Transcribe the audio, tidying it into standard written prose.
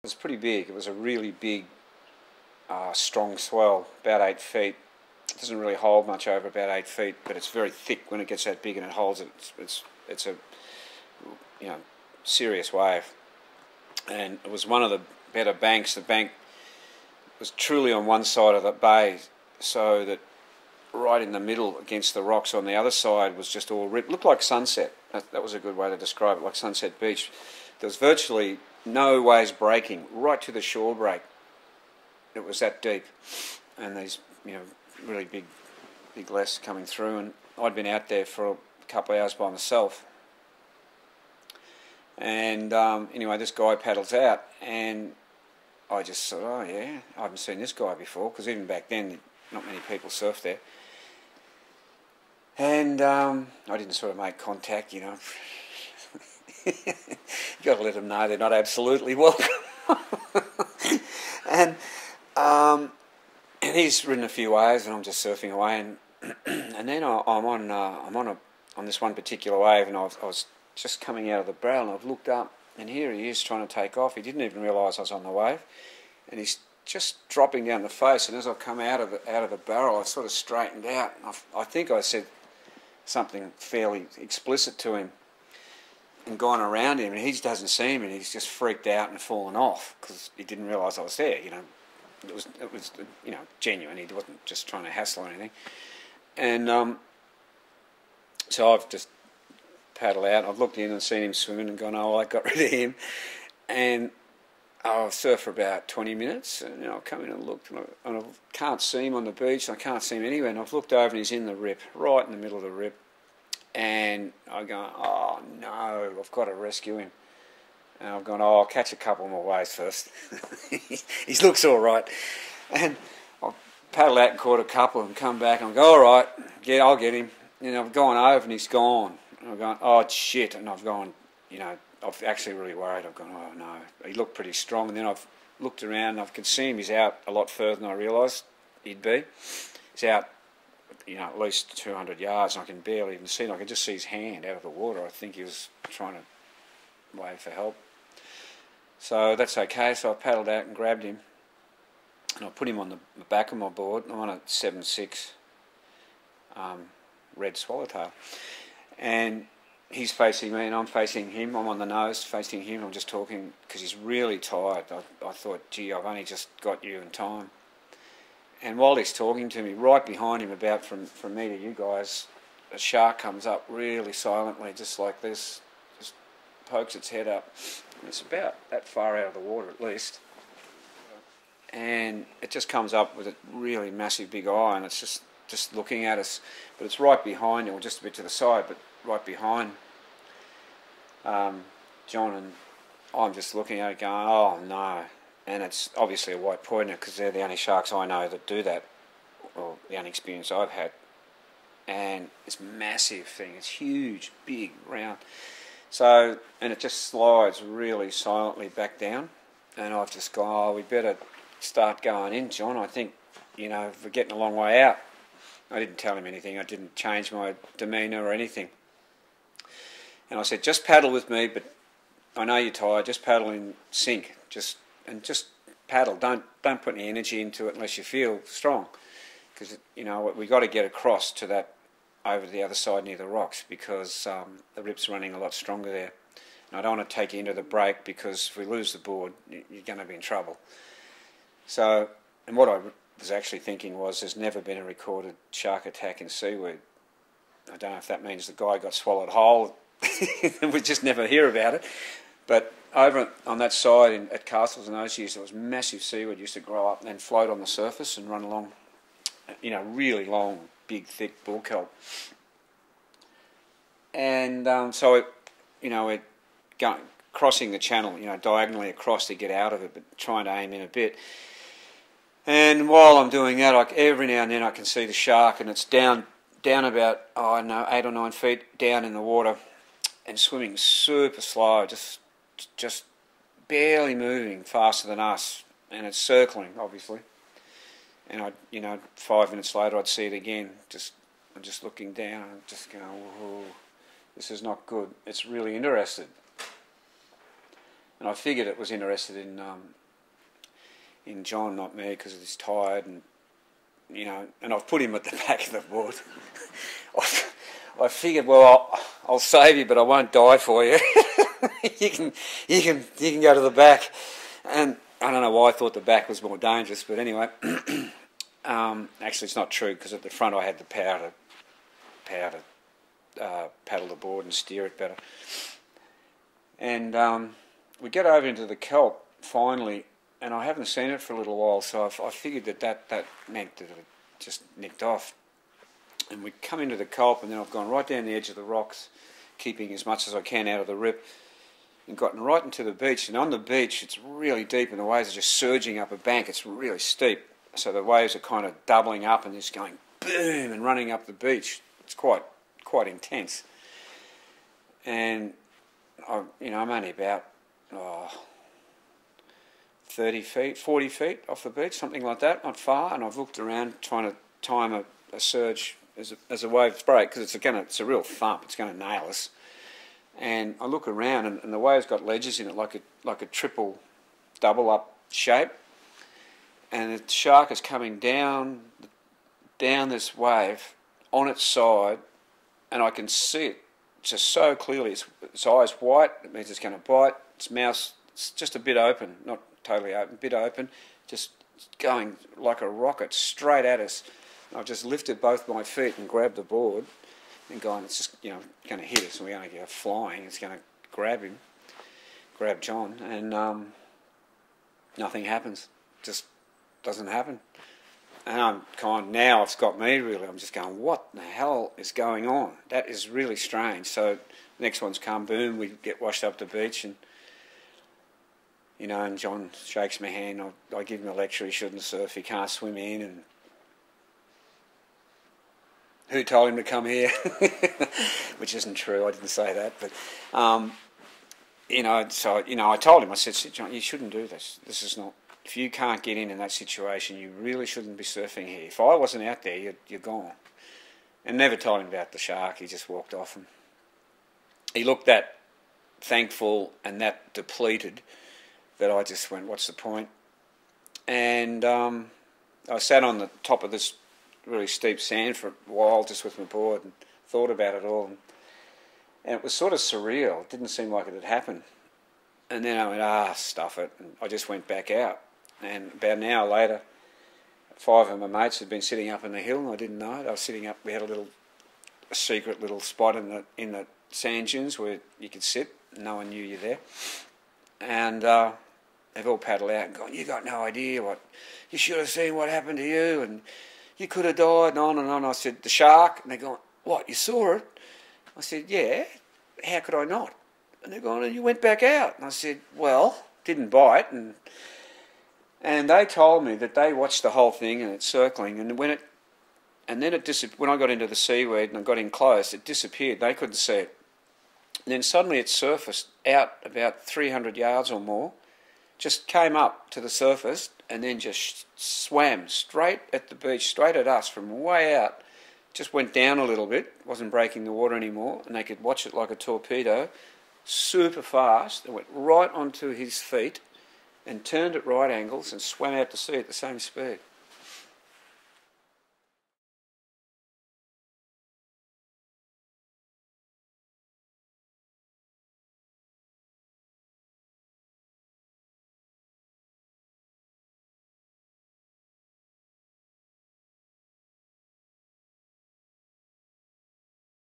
was pretty big. It was a really big, strong swell, about 8 feet. It doesn't really hold much over about 8 feet, but it's very thick when it gets that big, and it holds it. It's a serious wave, and it was one of the better banks. The bank was truly on one side of the bay, so that right in the middle against the rocks on the other side was just all ripped. Looked like sunset. That was a good way to describe it, like Sunset Beach. There was virtually no waves breaking, right to the shore break. It was that deep, and these really big less coming through, and I'd been out there for a couple of hours by myself. And anyway, this guy paddles out, and I just thought, oh yeah, I haven't seen this guy before, because even back then, not many people surfed there. And I didn't sort of make contact, you got to let them know they're not absolutely welcome. and he's ridden a few waves, and I'm just surfing away, and then I'm on this one particular wave, and I was just coming out of the barrel, and I've looked up, and here he is trying to take off. He didn't even realise I was on the wave, and he's just dropping down the face. And as I've come out of the barrel, I've sort of straightened out. I think I said something fairly explicit to him, and gone around him, and he doesn't see him, and he's just freaked out and fallen off because he didn't realise I was there. It was genuine. He wasn't just trying to hassle or anything. And so I've just paddled out. I've looked in and seen him swimming and gone, oh, I got rid of him. And I've surfed for about 20 minutes, and I've come in and looked, and I can't see him on the beach, and I can't see him anywhere. And I've looked over, and he's in the rip, right in the middle of the rip. And I'm going, oh no, I've got to rescue him. And I've gone, oh, I'll catch a couple more waves first. He looks all right. And I'll paddle out and caught a couple and come back, and I go, all right, yeah, I'll get him. And I've gone over, and he's gone. And I've gone, oh shit. And I've gone, I've actually really worried. I've gone, oh no. He looked pretty strong. And then I've looked around, and I could see him. He's out a lot further than I realised he'd be. He's out, at least 200 yards, and I can barely even see him. I can just see his hand out of the water. I think he was trying to wave for help. So that's okay. So I paddled out and grabbed him, and I put him on the back of my board. I'm on a 7.6 red swallowtail, and he's facing me, and I'm facing him. I'm on the nose facing him. I'm just talking because he's really tired. I thought, gee, I've only just got you in time. And while he's talking to me, right behind him, about from me to you guys, a shark comes up really silently, just like this, just pokes its head up. And it's about that far out of the water at least. And it just comes up with a really massive big eye, and it's just looking at us. But it's right behind, or just a bit to the side, but right behind John, and I'm just looking at it going, oh no. And it's obviously a white pointer, because they're the only sharks I know that do that, or the only experience I've had. And it's a massive thing. It's huge, big, round. So, and it just slides really silently back down. And I've just gone, oh, we better start going in, John. I think, we're getting a long way out. I didn't tell him anything. I didn't change my demeanour or anything. And I said, just paddle with me, but I know you're tired. Just paddle in sync. Just paddle. Don't put any energy into it unless you feel strong, because we got to get across to that, over to the other side near the rocks, because the rip's running a lot stronger there. And I don't want to take you into the break, because if we lose the board, you're going to be in trouble. So, and what I was actually thinking was, there's never been a recorded shark attack in seaweed. I don't know if that means the guy got swallowed whole and we just never hear about it. But over on that side at Castles in those years, there was massive seaweed used to grow up and then float on the surface and run along, really long, big, thick bull kelp. And so we're crossing the channel, diagonally across to get out of it, but trying to aim in a bit. And while I'm doing that, every now and then I can see the shark, and it's down about, 8 or 9 feet down in the water, and swimming super slow, just barely moving faster than us, and it's circling, obviously. And 5 minutes later I'd see it again. I'm just looking down and just going, whoa, this is not good. It's really interested. And I figured it was interested in John, not me, because he's tired, and and I've put him at the back of the board. I figured, well, I'll save you, but I won't die for you. you can go to the back. And I don't know why I thought the back was more dangerous, but anyway, actually it's not true, because at the front I had the power to paddle the board and steer it better. And we get over into the kelp finally, and I haven't seen it for a little while, so I figured that meant that it just nicked off. And we come into the kelp, and then I've gone right down the edge of the rocks, keeping as much as I can out of the rip, and gotten right into the beach. And on the beach, it's really deep, and the waves are just surging up a bank. It's really steep, so the waves are kind of doubling up and just going boom and running up the beach. It's quite intense. And I'm only about 30 feet, 40 feet off the beach, something like that, not far. And I've looked around trying to time a surge as a wave break, because it's a real thump. It's going to nail us. And I look around, and the wave's got ledges in it, like a triple, double up shape. And the shark is coming down this wave on its side, and I can see it just so clearly. Its eyes white. It means it's going to bite. Its mouth, it's just a bit open, not totally open, bit open, just going like a rocket straight at us. I've just lifted both my feet and grabbed the board and gone, it's just, going to hit us, and we're going to go flying. It's going to grab John, and nothing happens. Just doesn't happen. And now it's got me really. I'm just going, what the hell is going on? That is really strange. So the next one's come, boom, we get washed up the beach, and and John shakes my hand. I give him a lecture, he shouldn't surf, he can't swim in, and who told him to come here? Which isn't true, I didn't say that, but, I told him, I said, John, you shouldn't do this. This is not, if you can't get in that situation, you really shouldn't be surfing here. If I wasn't out there, you're gone. And never told him about the shark, he just walked off, and he looked that thankful and that depleted that I just went, what's the point? And I sat on the top of this really steep sand for a while just with my board and thought about it all. And it was sort of surreal. It didn't seem like it had happened. And then I went, stuff it. And I just went back out. And about an hour later, 5 of my mates had been sitting up in the hill, and I didn't know it. I was sitting up, we had a secret little spot in the sand dunes where you could sit. No one knew you there. And they've all paddled out and gone, you got no idea what, you should have seen what happened to you, and you could have died, and on and on. I said, the shark? And they're going, what, you saw it? I said, yeah, how could I not? And they're going, you went back out. And I said, well, didn't bite. And they told me that they watched the whole thing, and it's circling, and when I got into the seaweed and I got in close, it disappeared. They couldn't see it. And then suddenly it surfaced out about 300 yards or more, just came up to the surface, and then just swam straight at the beach, straight at us from way out. Just went down a little bit, wasn't breaking the water anymore, and they could watch it like a torpedo, super fast, and went right onto his feet and turned at right angles and swam out to sea at the same speed.